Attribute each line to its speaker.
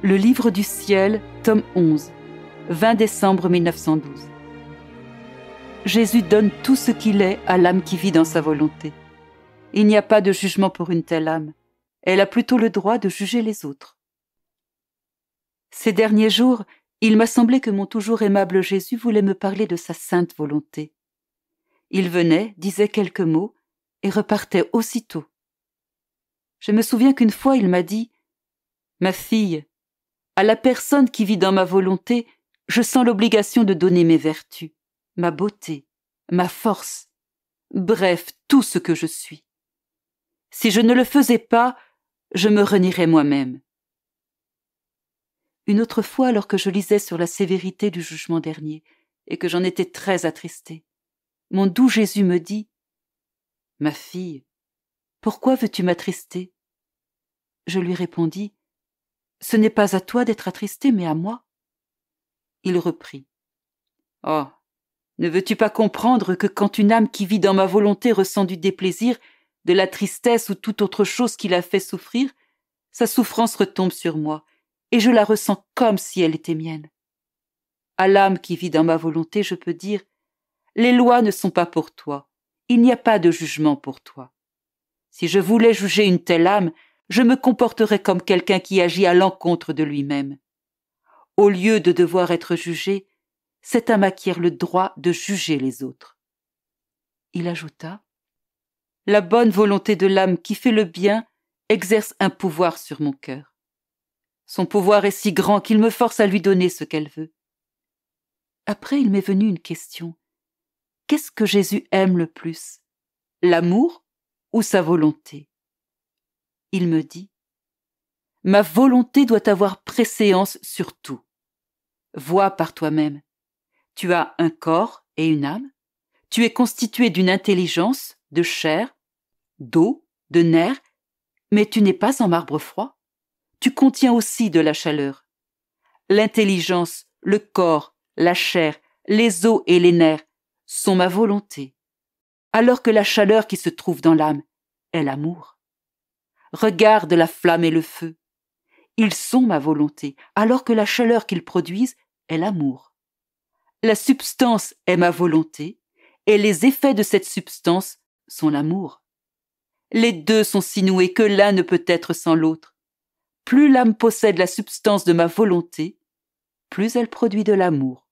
Speaker 1: Le livre du ciel, tome 11, 20 décembre 1912. Jésus donne tout ce qu'il est à l'âme qui vit dans sa volonté. Il n'y a pas de jugement pour une telle âme. Elle a plutôt le droit de juger les autres. Ces derniers jours, il m'a semblé que mon toujours aimable Jésus voulait me parler de sa sainte volonté. Il venait, disait quelques mots et repartait aussitôt. Je me souviens qu'une fois il m'a dit « Ma fille, à la personne qui vit dans ma volonté, je sens l'obligation de donner mes vertus, ma beauté, ma force, bref, tout ce que je suis. Si je ne le faisais pas, je me renierais moi-même. » Une autre fois, alors que je lisais sur la sévérité du jugement dernier et que j'en étais très attristée, mon doux Jésus me dit « Ma fille, pourquoi veux-tu m'attrister ?» Je lui répondis « Ce n'est pas à toi d'être attristée, mais à moi. » Il reprit « Oh, ne veux-tu pas comprendre que quand une âme qui vit dans ma volonté ressent du déplaisir, de la tristesse ou toute autre chose qui la fait souffrir, sa souffrance retombe sur moi, et je la ressens comme si elle était mienne. À l'âme qui vit dans ma volonté, je peux dire « Les lois ne sont pas pour toi, il n'y a pas de jugement pour toi. Si je voulais juger une telle âme, je me comporterais comme quelqu'un qui agit à l'encontre de lui-même. Au lieu de devoir être jugé, cette âme acquiert le droit de juger les autres. » Il ajouta « La bonne volonté de l'âme qui fait le bien exerce un pouvoir sur mon cœur. Son pouvoir est si grand qu'il me force à lui donner ce qu'elle veut. » Après, il m'est venu une question. Qu'est-ce que Jésus aime le plus, l'amour ou sa volonté? Il me dit « Ma volonté doit avoir préséance sur tout. Vois par toi-même. Tu as un corps et une âme. Tu es constitué d'une intelligence, de chair, d'eau, de nerfs, mais tu n'es pas en marbre froid. Tu contiens aussi de la chaleur. L'intelligence, le corps, la chair, les os et les nerfs sont ma volonté, alors que la chaleur qui se trouve dans l'âme est l'amour. Regarde la flamme et le feu. Ils sont ma volonté, alors que la chaleur qu'ils produisent est l'amour. La substance est ma volonté, et les effets de cette substance sont l'amour. Les deux sont si noués que l'un ne peut être sans l'autre. Plus l'âme possède la substance de ma volonté, plus elle produit de l'amour.